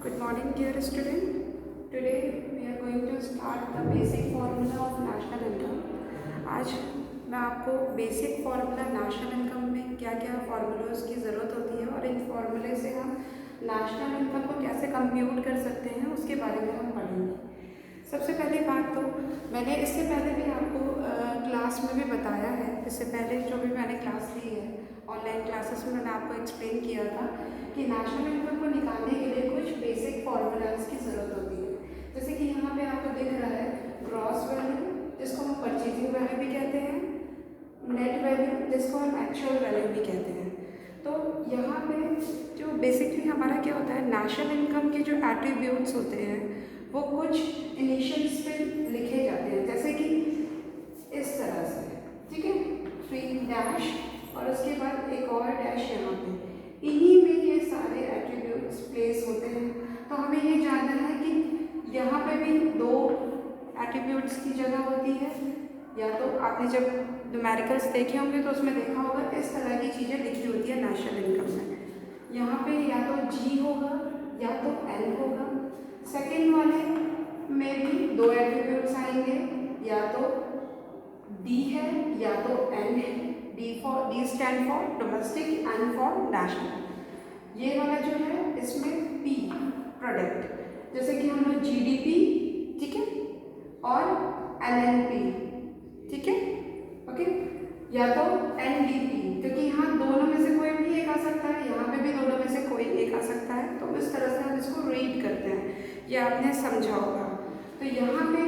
Good morning, dear student. Today we are going to start the basic formula of national income. आज मैं आपको basic formula national income में क्या क्या formulas की ज़रूरत होती है और इन फार्मूले से हम नेशनल इनकम को कैसे कंप्यूट कर सकते हैं उसके बारे में हम पढ़ेंगे। सबसे पहली बात तो मैंने इससे पहले भी आपको क्लास में भी बताया है। इससे पहले जो भी मैंने क्लास ली है ऑनलाइन क्लासेस में मैंने आपको एक्सप्लेन किया था कि नेशनल इनकम को निकालने के लिए कुछ बेसिक फार्मूलाज की ज़रूरत होती है। जैसे कि यहाँ पे आपको दिख रहा है ग्रॉस वैल्यू जिसको हम परचेजिंग वैल्यू भी कहते हैं, नेट वैल्यू जिसको हम एक्चुअल वैल्यू भी कहते हैं। तो यहाँ पे जो बेसिकली हमारा क्या होता है, नेशनल इनकम के जो एट्रीब्यूट्स होते हैं वो कुछ इनिशियल्स पे लिखे जाते हैं, जैसे कि इस तरह से, ठीक है, 3 डैश और उसके बाद एक और डैश यहाँ पे, इन्हीं में ये सारे एट्रीब्यूट्स प्लेस होते हैं। तो हमें ये जानना है कि यहाँ पे भी 2 एट्रीब्यूट्स की जगह होती है, या तो आपने जब न्यूमेरिकल्स देखे होंगे तो उसमें देखा होगा इस तरह की चीज़ें लिखी होती है नेशनल इनकम में। यहाँ पे या तो जी होगा या तो एल होगा। सेकेंड वाले में भी 2 एट्रीब्यूट्स आएंगे, या तो डी है या तो एन है। D stand for domestic, N for national. ये वाला जो है इसमें पी प्रोडक्ट, जैसे कि हम लोग जीडीपी, ठीक है, और एलएनपी, ठीक है, ओके, या तो एनडीपी, क्योंकि यहाँ दोनों में से कोई भी एक आ सकता है, यहाँ पे भी दोनों में से कोई एक आ सकता है। तो इस तरह से हम इसको रीड करते हैं, ये आपने समझा होगा। तो यहाँ पे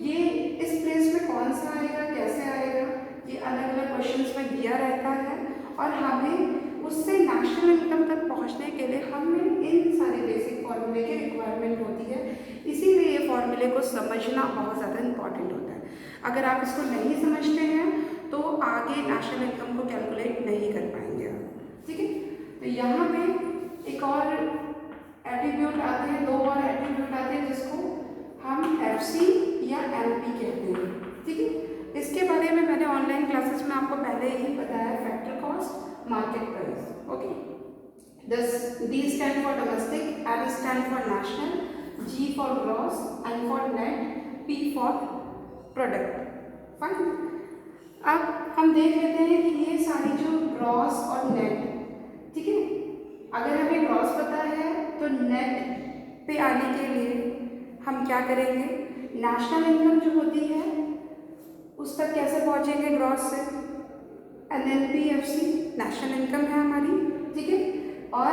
ये इस प्लेस में कौन सा आएगा, कैसे आएगा, ये अलग अलग क्वेश्चंस में दिया रहता है और हमें उससे नेशनल इनकम तक पहुँचने के लिए हमें इन सारे बेसिक फॉर्मूले की रिक्वायरमेंट होती है। इसीलिए ये फॉर्मूले को समझना बहुत ज़्यादा इम्पॉर्टेंट होता है। अगर आप इसको नहीं समझते हैं तो आगे नेशनल इनकम को कैलकुलेट नहीं कर पाएंगे आप, ठीक है। तो यहाँ पे एक और एट्रीब्यूट आते हैं, 2 और एट्रीब्यूट आते हैं जिसको हम एफसी या एमपी कहते हैं, ठीक है। इसके बारे में मैंने ऑनलाइन क्लासेस में आपको पहले ही बताया, factor cost, market price, okay. D stand for domestic, L stand for national, G for gross, N for net, P for product, fine. अब हम देख लेते हैं कि ये सारी जो ग्रॉस और नेट, ठीक है, अगर हमें ग्रॉस पता है तो नेट पे आने के लिए हम क्या करेंगे, नेशनल इनकम जो होती है उस तक कैसे पहुंचेंगे, ग्रॉस से एनएलपी-एफसी नेशनल इनकम है हमारी, ठीक है, और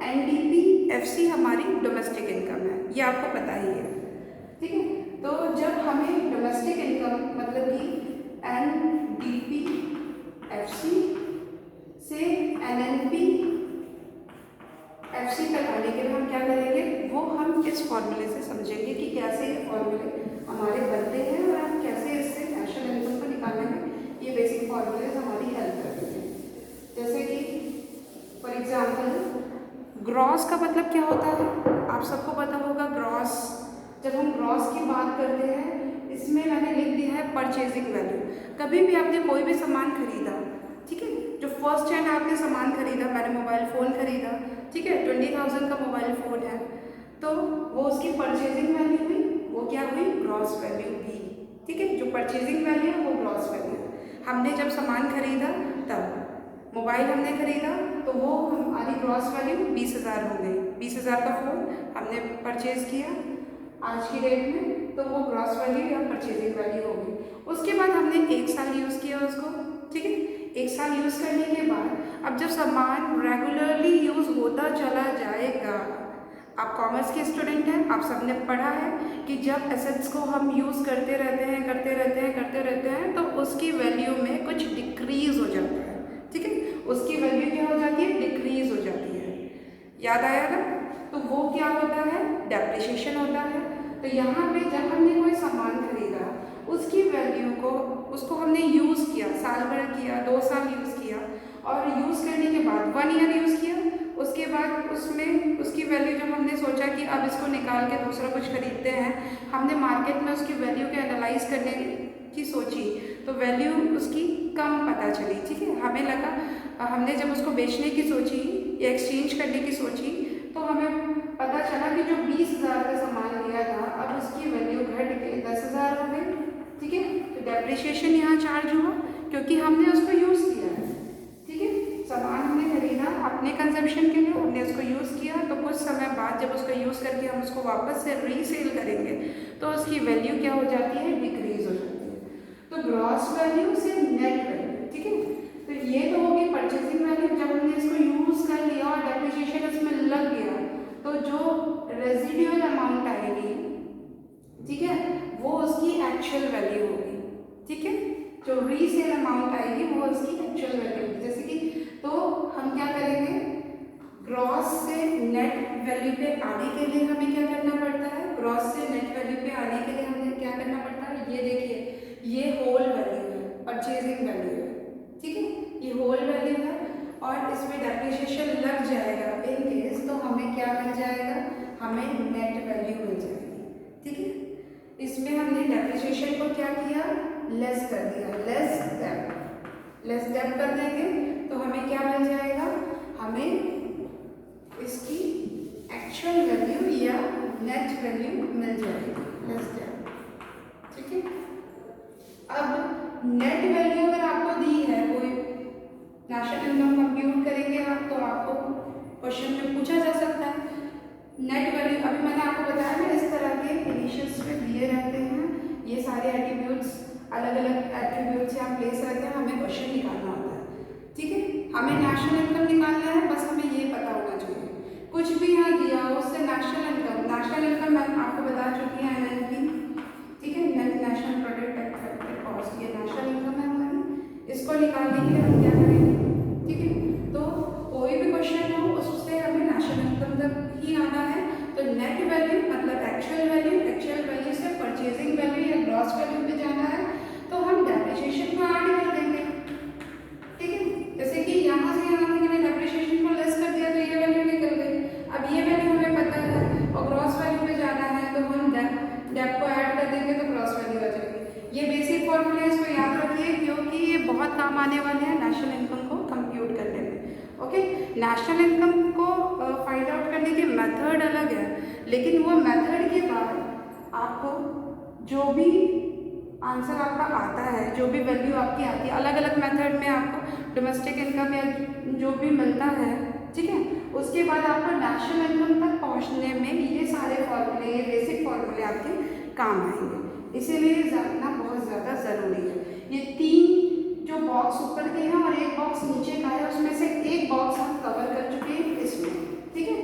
एनडीपी-एफसी हमारी डोमेस्टिक इनकम है, ये आपको पता ही है, ठीक है। तो जब हमें डोमेस्टिक इनकम मतलब कि एनडीपी-एफसी से एनएलपी-एफसी तक आने के लिए हम क्या करेंगे, वो हम इस फॉर्मूले से समझेंगे कि कैसे ये फॉर्मूले हमारे बनते हैं और हम कैसे इससे नेशनल इनकम को निकालने में ये बेसिक फॉर्मूले हमारी हेल्प करते हैं। जैसे कि फॉर एग्जांपल ग्रॉस का मतलब क्या होता है, आप सबको पता होगा। ग्रॉस, जब हम ग्रॉस की बात करते हैं, इसमें मैंने लिख दिया है परचेजिंग वैल्यू। कभी भी आपने कोई भी सामान खरीदा, ठीक है, जो फर्स्ट हैंड आपने सामान खरीदा, मैंने मोबाइल फ़ोन खरीदा, ठीक है, 20,000 का मोबाइल फ़ोन है, तो वो उसकी परचेजिंग वैल्यू हुई, वो क्या हुई, ग्रॉस वैल्यू भी, ठीक है। जो परचेजिंग वैल्यू है वो ग्रॉस वैल्यू है। हमने जब सामान खरीदा तब मोबाइल हमने खरीदा तो वो हमारी ग्रॉस वैल्यू 20,000 हो गई। 20,000 का फ़ोन हमने परचेज़ किया आज की डेट में, तो वो ग्रॉस वैल्यू या परचेजिंग वैल्यू हो गई। उसके बाद हमने 1 साल यूज़ किया उसको, ठीक है। 1 साल यूज़ करने के बाद अब जब सामान रेगुलरली यूज़ होता चला जाएगा, आप कॉमर्स के स्टूडेंट हैं, आप सबने पढ़ा है कि जब एसेट्स को हम यूज़ करते रहते हैं तो उसकी वैल्यू में कुछ डिक्रीज़ हो जाता है, ठीक है। उसकी वैल्यू क्या हो जाती है, डिक्रीज़ हो जाती है, याद आया ना। तो वो क्या होता है, डेप्रिसिएशन होता है। तो यहाँ पे जब हमने कोई सामान खरीदा, उसकी वैल्यू को, उसको हमने यूज़ किया, साल भर किया, 2 साल यूज़ किया, और यूज़ करने के बाद 1 ईयर यूज़ किया, उसके बाद उसमें उसकी वैल्यू जब हमने सोचा कि अब इसको निकाल के दूसरा कुछ खरीदते हैं, हमने मार्केट में उसकी वैल्यू के एनालाइज करने की सोची तो वैल्यू उसकी कम पता चली, ठीक है। हमें लगा, हमने जब उसको बेचने की सोची या एक्सचेंज करने की सोची तो हमें पता चला कि जो 20,000 का सामान लिया था अब उसकी वैल्यू घट के 10,000 हो गई, ठीक है। तो डेप्रिसिएशन यहाँ चार्ज हुआ क्योंकि हमने उसको यूज़ किया है, ठीक है। सामान हमने खरीदा अपने कंजम्पशन के लिए, हमने उसको यूज़ किया, तो कुछ समय बाद जब उसको यूज़ करके हम उसको वापस से रीसेल करेंगे तो उसकी वैल्यू क्या हो जाती है, डिक्रीज हो जाती है। तो ग्रॉस वैल्यू से नेट वैल्यू, ठीक है। तो ये तो होगी परचेसिंग वैल्यू, जब हमने इसको यूज़ कर लिया और डेप्रिसिएशन इसमें लग गया तो जो रेजिडुअल अमाउंट आएगी, ठीक है, वो उसकी एक्चुअल वैल्यू होगी, ठीक है। जो रीसेल अमाउंट आएगी वो उसकी एक्चुअल वैल्यू होगी। जैसे कि तो हम क्या करेंगे, ग्रॉस से नेट वैल्यू पे आने के लिए हमें क्या करना पड़ता है, ग्रॉस से नेट वैल्यू पे आने के लिए हमें क्या करना पड़ता है, ये देखिए ये होल वैल्यू है, परचेजिंग वैल्यू है, ठीक है, ये होल वैल्यू है और इसमें डेप्रिसिएशन लग जाएगा इन केस, तो हमें क्या मिल जाएगा, हमें नेट वैल्यू मिल जाएगी, ठीक है। इसमें हमने डेप्रिसिएशन को क्या किया, लेस कर दिया, लेस डेप कर देंगे तो हमें क्या मिल जाएगा, हमें इसकी एक्चुअल वैल्यू या नेट वैल्यू मिल जाएगी, लेस डेप, ठीक है। अब नेट वैल्यू अगर आपको दी है, कोई नेशनल इनकम कंप्यूट करेंगे आप, तो आपको क्वेश्चन में पूछा जा सकता है नेट वैल्यू। अभी मैंने आपको बताया ना इस तरह के इनिशियल्स पे दिए रहते हैं, ये सारे एट्रीब्यूट्स, अलग अलग एट्रीब्यूट्स से आप प्लेस रहते हैं, हमें क्वेश्चन निकालना होता है, ठीक है। हमें नेशनल इनकम निकालना है, बस हमें ये पता होना चाहिए, कुछ भी यहाँ दिया हो उससे नेशनल इनकम मैं आपको बता चुकी है, NNP, ठीक है, नेशनल प्रोडक्ट एक्सपेक्टेड कॉस्ट, ये नेशनल इनकम है हमारी। इसको निकालने के लिए हम क्या करेंगे, ठीक है। तो कोई भी क्वेश्चन हो उससे हमें नेशनल इनकम तक ही आना है, तो नेट वैल्यू मतलब एक्चुअल वैल्यू से परचेजिंग वैल्यू या ग्रॉस वैल्यू पे जाना है, तो हम डेप्रिसिएशन को ऐड कर देंगे, ठीक है। जैसे कि यहाँ से यहाँ हमने डेप्रिसिएशन को लेस कर दिया तो ये वैल्यू निकल गई। अब ये वैल्यू हमें पता है और ग्रॉस वैल्यू पे जाना है तो हम डेप को ऐड कर देंगे तो ग्रॉस वैल्यू आ जाएगी। ये बेसिक फॉर्मूले है, इसको याद रखिए क्योंकि ये बहुत काम आने वाले हैं नेशनल इनकम को कंप्यूट करने में, ओके। नेशनल इनकम को फाइंड आउट करने के मेथड अलग है, लेकिन वो मेथड के बाद आपको जो भी आंसर आपका आता है, जो भी वैल्यू आपकी आती है, अलग अलग मेथड में आपको डोमेस्टिक इनकम या जो भी मिलता है, ठीक है, उसके बाद आपको नेशनल इनकम तक पहुंचने में ये सारे फॉर्मूले, ये बेसिक फॉर्मूले आपके काम आएंगे, इसीलिए जानना बहुत ज़्यादा ज़रूरी है। ये 3 जो बॉक्स ऊपर के हैं और एक बॉक्स नीचे का है, उसमें से एक बॉक्स हम कवर कर चुके हैं इसमें, ठीक है।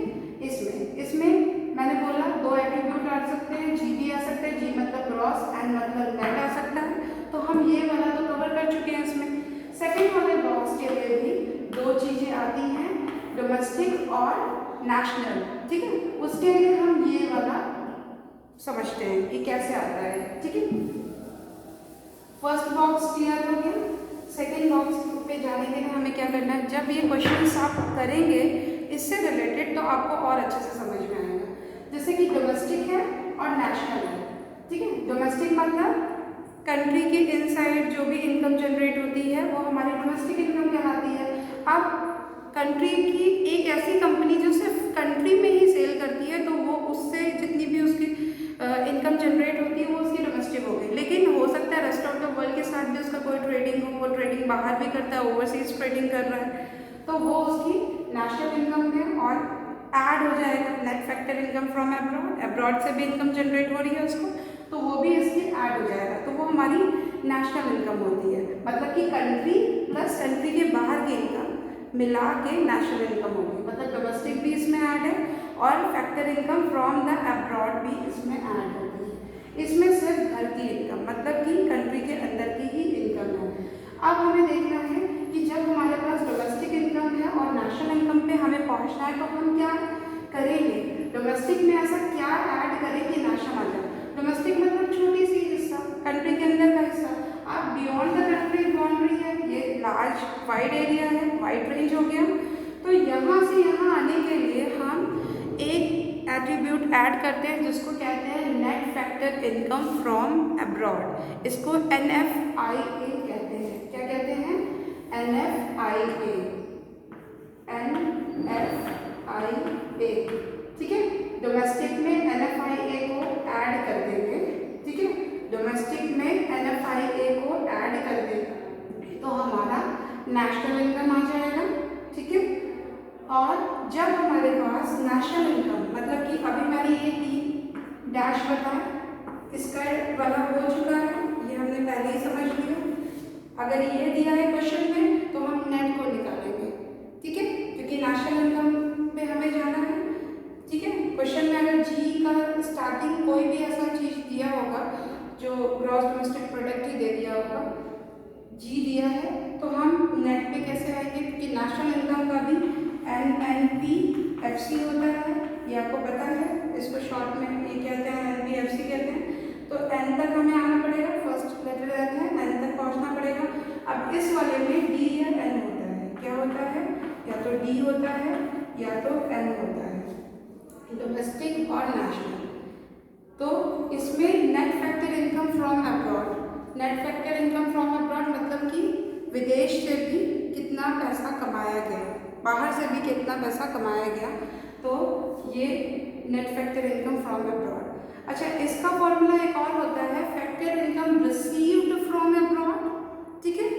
इसमें मैंने बोला 2 एट्रीब्यूट आ सकते हैं, जी भी आ सकते हैं, जी मतलब ग्रॉस, एन मतलब नेट आ सकता है, तो हम ये वाला तो कवर कर चुके हैं इसमें। सेकेंड वाले बॉक्स के लिए भी 2 चीज़ें आती हैं, डोमेस्टिक और नेशनल, ठीक है, उसके लिए हम ये वाला समझते हैं कि कैसे आता है, ठीक है। फर्स्ट बॉक्स क्लियर हो गया। सेकेंड बॉक्स पे जाने के लिए हमें क्या करना है, जब ये क्वेश्चन आप करेंगे इससे रिलेटेड तो आपको और अच्छे से समझ में आएगा। जैसे कि डोमेस्टिक है और नेशनल है, ठीक है। डोमेस्टिक मतलब कंट्री के इनसाइड जो भी इनकम जनरेट होती है वो हमारी डोमेस्टिक इनकम कहलाती है। अब कंट्री की एक ऐसी कंपनी जो सिर्फ कंट्री में ही सेल करती है, तो वो उससे जितनी भी उसकी इनकम जनरेट होती है वो उसकी डोमेस्टिक हो गई। लेकिन हो सकता है रेस्ट ऑफ द वर्ल्ड के साथ भी उसका कोई ट्रेडिंग हो, वो ट्रेडिंग बाहर भी करता है, ओवरसीज ट्रेडिंग कर रहा है, तो वो उसकी नेशनल इनकम में और ऐड हो जाएगा। Net factor income from abroad से भी इनकम जनरेट हो रही है उसको, तो वो भी इसकी ऐड हो जाएगा, तो वो हमारी नेशनल इनकम होती है। मतलब कि कंट्री प्लस कंट्री के बाहर की इनकम मिला के नेशनल इनकम होगी, मतलब डोमेस्टिक भी इसमें ऐड है और factor income from the abroad भी इसमें ऐड होती है। इसमें सिर्फ घर की इनकम मतलब कि कंट्री के अंदर की ही इनकम है। अब हमें देखना है कि जब हमारे पास डोमेस्टिक इनकम है और नेशनल इनकम पे हमें पहुंचना है तो हम क्या करेंगे, डोमेस्टिक में ऐसा क्या ऐड करें कि नेशनल आ जाए। डोमेस्टिक मतलब छोटी सी हिस्सा, कंट्री के अंदर का हिस्सा। अब बियॉन्ड द कंट्री बाउंड्री है, ये लार्ज वाइड एरिया है, वाइड रेंज हो गया, तो यहाँ से यहाँ आने के लिए हम एक एट्रीब्यूट ऐड करते हैं जिसको कहते हैं net factor income from abroad. इसको NFIA कहते हैं। क्या कहते हैं? NFIA, NFIA, ठीक है। नेशनल इनकम मतलब कि अभी मैंने ये डैश बताया, इसका वाला हो चुका है, ये हमने पहले ही समझ लिया। अगर ये दिया है क्वेश्चन में तो हम नेट को निकालेंगे, ठीक है, क्योंकि नेशनल इनकम पे हमें जाना है, ठीक है। क्वेश्चन में अगर जी का स्टार्टिंग कोई भी ऐसा चीज दिया होगा जो ग्रॉस डोमेस्टिक प्रोडक्ट ही दे दिया होगा, जी दिया है, तो हम नेट पे कैसे आएंगे, क्योंकि नेशनल इनकम का भी NNPFC होता है, ये आपको पता है, इसको शॉर्ट में ये कहते हैं NNPFC कहते हैं। तो एन तक हमें आना पड़ेगा, फर्स्ट लेटर रहता है, एन तक पहुंचना पड़ेगा। अब इस वाले में डी या एन होता है, क्या होता है, या तो डी होता है या तो एन होता है, डोमेस्टिक और नेशनल। तो इसमें net factor income from abroad, net factor income from abroad मतलब कि विदेश से भी कितना पैसा कमाया गया, बाहर से भी कितना पैसा कमाया गया, तो ये net factor income from abroad. अच्छा, इसका फॉर्मूला एक और होता है, factor income received from abroad, ठीक है,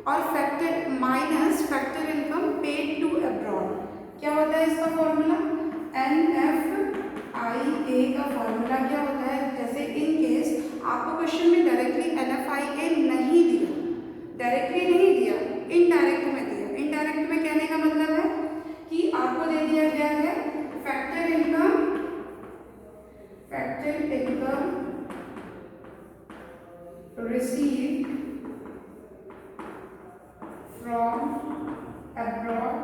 और factor minus factor income paid to abroad. क्या होता है इसका फॉर्मूला, NFIA का फॉर्मूला क्या होता है, जैसे इन केस आपको क्वेश्चन में डायरेक्टली NFIA नहीं दिया, डायरेक्टली नहीं दिया, इनडायरेक्ट में दिया। इनडायरेक्ट में कहने का मतलब है कि आपको दे दिया गया है factor income receive from abroad,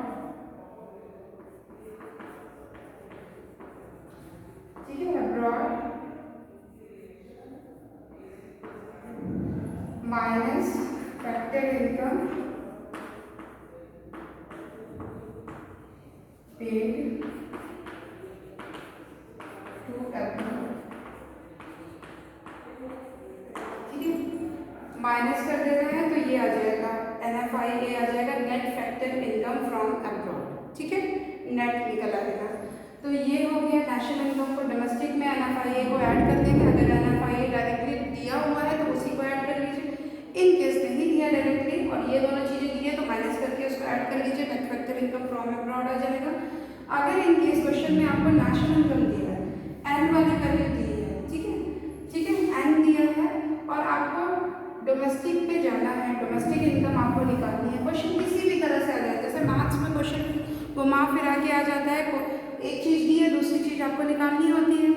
ठीक है, abroad minus factor income paid to abroad, ठीक है, माइनस कर दे रहे हैं तो ये आ जाएगा NFIA आ जाएगा, net factor income from abroad, ठीक है, नेट निकल आएगा। तो ये हो गया नेशनल इनकम को डोमेस्टिक में NFIA को ऐड कर देंगे, अगर NFIA डायरेक्टली दिया हुआ है तो उसी को ऐड कर लीजिए, इन केस नहीं दिया डायरेक्टली और ये दोनों चीज़ें दी है तो माइनस करके उसको ऐड कर लीजिए, net factor income from abroad आ जाएगा। अगर इन केस क्वेश्चन में आपको नेशनल इनकम दिया है, एन वाली वैल्यू दी है, ठीक है, ठीक है, एन दिया है और आपको डोमेस्टिक पे जाना है, डोमेस्टिक इनकम आपको निकालनी है, क्वेश्चन किसी भी तरह से आ जाए, जैसे मैथ्स में क्वेश्चन घुमा फिरा के आ जाता है, एक चीज़ दी है दूसरी चीज़ आपको निकालनी होती है,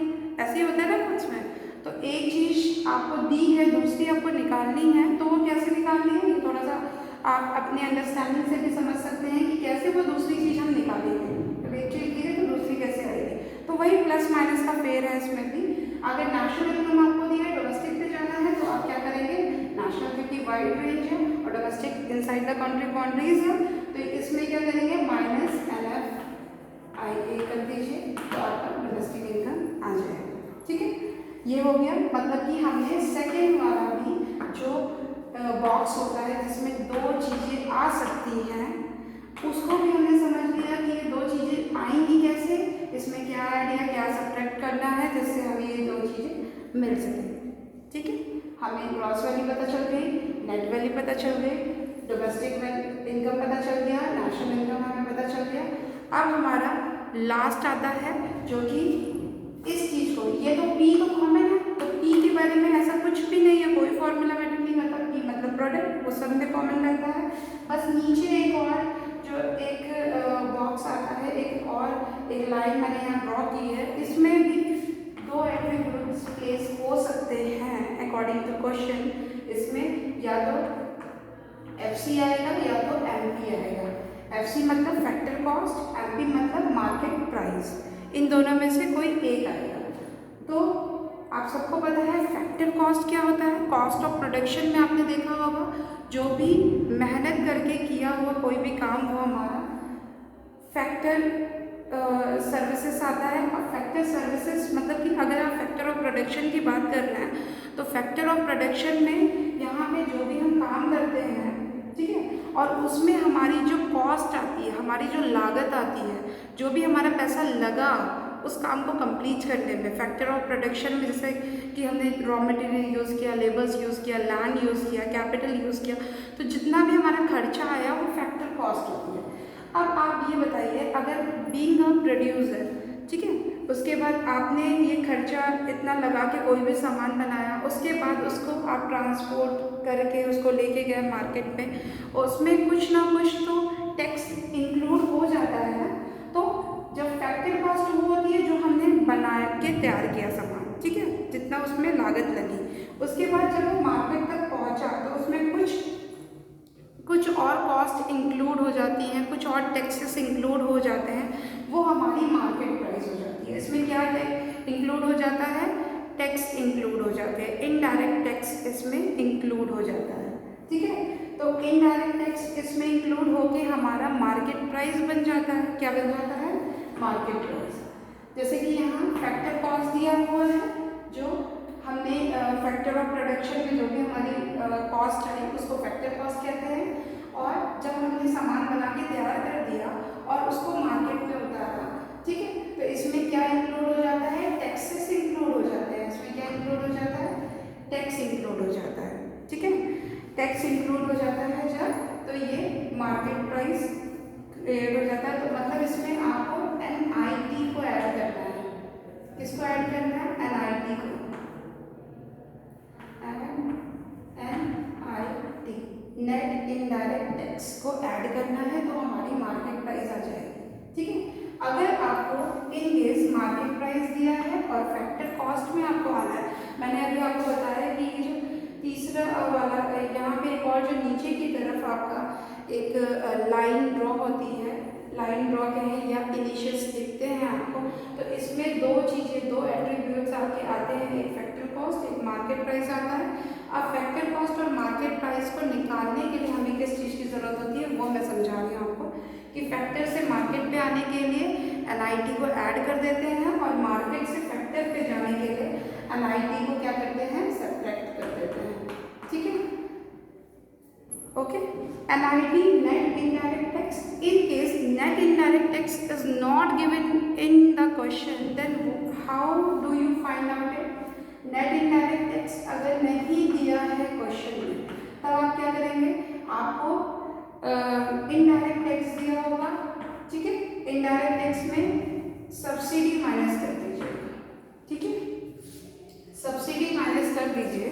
ऐसे ही होता है ना मैथ्स में। तो एक चीज़ आपको दी है दूसरी आपको निकालनी है, तो वो कैसे निकालनी है, ये थोड़ा सा आप अपने अंडरस्टैंडिंग से भी समझ सकते हैं कि कैसे वो दूसरी चीज़ हम निकालेंगे, जब एक चीज़ दी है तो दूसरी कैसे आएगी, तो वही प्लस माइनस का फेयर है इसमें भी। अगर नेशनल इनकम आपको दी है, डोमेस्टिक पे जाना है, तो आप क्या करेंगे, नेशनल क्योंकि वाइड रेंज है और domestic inside the country boundaries है, तो इसमें क्या करेंगे, माइनस NFIA कर दीजिए, तो आपका डोमेस्टिक इनकम आ जाएगा, ठीक है। ये हो गया, मतलब कि हमने सेकेंड वाला भी जो बॉक्स होता है जिसमें दो चीज़ें आ सकती हैं, उसको भी हमने समझ लिया कि ये दो चीज़ें आएंगी कैसे, इसमें क्या ऐड या क्या सब्ट्रैक्ट करना है जिससे हमें ये दो चीज़ें मिल सकें, ठीक है। हमें ग्रॉस वैल्यू पता चल गई, नेट वैल्यू पता चल गई, डोमेस्टिक इनकम पता चल गया, नेशनल इनकम हमें पता चल गया। अब हमारा लास्ट आता है जो कि इस चीज़ को, ये तो P तो कॉमन है, तो P के बारे में ऐसा कुछ भी नहीं है, कोई फॉर्मूला मैटर नहीं करता, P मतलब प्रोडक्ट, वो सब में कॉमन रहता है। बस नीचे एक और जो एक बॉक्स आता है, एक लाइन मैंने यहाँ ड्रॉ की है, इसमें भी दो एट्रीब्यूट्स प्लेस हो सकते हैं अकॉर्डिंग टू क्वेश्चन, इसमें या तो FC आएगा या तो MP आएगा। FC मतलब फैक्टर कॉस्ट, MP मतलब मार्केट प्राइस, इन दोनों में से कोई एक आएगा। तो आप सबको पता है फैक्टर कॉस्ट क्या होता है, कॉस्ट ऑफ प्रोडक्शन में आपने देखा होगा, जो भी मेहनत करके किया हुआ कोई भी काम हुआ हमारा, फैक्टर सर्विसेज आता है, और फैक्टर सर्विसेज मतलब कि अगर आप फैक्टर ऑफ प्रोडक्शन की बात कर रहे हैं तो फैक्टर ऑफ प्रोडक्शन में यहाँ पे जो भी हम काम करते हैं, ठीक है, और उसमें हमारी जो कॉस्ट आती है, हमारी जो लागत आती है, जो भी हमारा पैसा लगा उस काम को कंप्लीट करने में, फैक्टर ऑफ प्रोडक्शन में जैसे कि हमने रॉ मटेरियल यूज़ किया, लेबर्स यूज़ किया, लैंड यूज़ किया, कैपिटल यूज़ किया, तो जितना भी हमारा खर्चा आया वो फैक्टर कॉस्ट होती है। अब आप ये बताइए, अगर बीइंग अ प्रोड्यूसर, ठीक है। उसके बाद आपने ये खर्चा इतना लगा के कोई भी सामान बनाया, उसके बाद उसको आप ट्रांसपोर्ट करके उसको लेके गए मार्केट में, उसमें कुछ ना कुछ तो टैक्स इंक्लूड हो जाता है। तो जब फैक्ट्री कॉस्ट वो होती है जो हमने बना के तैयार किया सामान, ठीक है, जितना उसमें लागत लगी। उसके बाद जब वो मार्केट तक पहुंचा तो उसमें कुछ और कॉस्ट इंक्लूड हो जाती हैं, कुछ और टैक्सेस इंक्लूड हो जाते हैं, वो हमारी मार्केट प्राइस हो जाती है। इसमें क्या इंक्लूड हो जाता है? टैक्स इंक्लूड हो जाते हैं, इनडायरेक्ट टैक्स इसमें इंक्लूड हो जाता है, ठीक है। तो इनडायरेक्ट टैक्स इसमें इंक्लूड होके हमारा मार्केट प्राइस बन जाता है। क्या बन जाता है? Market price. जैसे कि यहाँ फैक्टर कॉस्ट दिया हुआ है, जो हमने फैक्टर ऑफ प्रोडक्शन में जो भी हमारी कॉस्ट है उसको फैक्टर कॉस्ट कहते हैं। और जब हमने सामान बना के तैयार कर दिया और उसको मार्केट में उतारा, ठीक है, तो इसमें क्या इंक्लूड हो जाता है? टैक्सेस इंक्लूड हो जाते हैं। इसमें क्या इंक्लूड हो जाता है? टैक्स इंक्लूड हो जाता है, ठीक है। टैक्स इंक्लूड हो जाता है जब, तो ये मार्केट प्राइस क्रिएट हो जाता है। तो मतलब इसमें आपको NIT को ऐड करना है। किसको ऐड करना है? NIT को, NIT, नेट इनडायरेक्ट टैक्स को ऐड करना है, तो हमारी मार्केट प्राइस आ जाएगी, ठीक है। अगर आपको इन केस मार्केट प्राइस दिया है और फैक्टर कॉस्ट में आपको आना है, मैंने अभी आपको बताया कि ये जो तीसरा वाला यहाँ पे एक और जो नीचे की तरफ आपका एक लाइन ड्रॉ होती है, लाइन ड्रॉ कहें या इनिशियल्स दिखते हैं आपको, तो इसमें दो चीज़ें, दो एट्रीब्यूट्स आपके आते हैं, एक फैक्टर कॉस्ट, एक मार्केट प्राइस आता है। अब फैक्टर कॉस्ट और मार्केट प्राइस को निकालने के लिए हमें किस चीज़ की ज़रूरत होती है वो मैं समझा रही हूँ आपको, कि फैक्टर से मार्केट पे आने के लिए NIT को ऐड कर देते हैं और मार्केट से फैक्टर पे जाने के लिए NIT को क्या करते हैं? सब्ट्रैक्ट कर देते हैं, ठीक है। Okay, NIT, net indirect tax. In case net indirect tax is not given in the question, then how do you find out it? Net indirect tax अगर नहीं दिया है क्वेश्चन में, तब आप क्या करेंगे? आपको इनडायरेक्ट टैक्स दिया होगा, ठीक है, इनडायरेक्ट टैक्स में सब्सिडी माइनस कर दीजिएगा, ठीक है, सब्सिडी माइनस कर दीजिए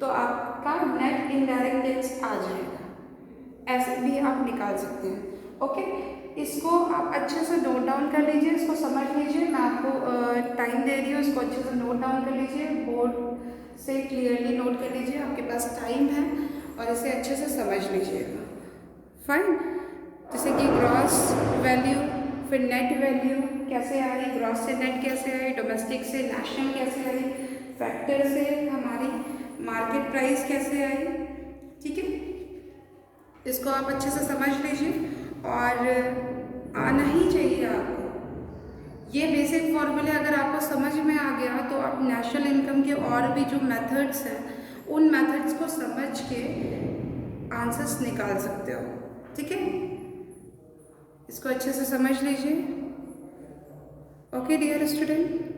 तो आपका नेट इनडायरेक्ट टैक्स आ जाएगा। ऐसे भी आप निकाल सकते हैं, ओके। इसको आप अच्छे से नोट डाउन कर लीजिए, इसको समझ लीजिए, मैं आपको टाइम दे रही हूँ, इसको अच्छे से नोट डाउन कर लीजिए, बोर्ड से क्लियरली नोट कर लीजिए, आपके पास टाइम है, और इसे अच्छे से समझ लीजिएगा। फाइन। जैसे कि ग्रॉस वैल्यू, फिर नेट वैल्यू कैसे आई, ग्रॉस से नेट कैसे आई, डोमेस्टिक से नेशनल कैसे आई, फैक्टर से हमारी मार्केट प्राइस कैसे आई, ठीक है। इसको आप अच्छे से समझ लीजिए और आना ही चाहिए आपको। ये बेसिक फॉर्मूले अगर आपको समझ में आ गया तो आप नेशनल इनकम के और भी जो मेथड्स हैं उन मेथड्स को समझ के आंसर्स निकाल सकते हो, ठीक है। इसको अच्छे से समझ लीजिए। Okay dear student.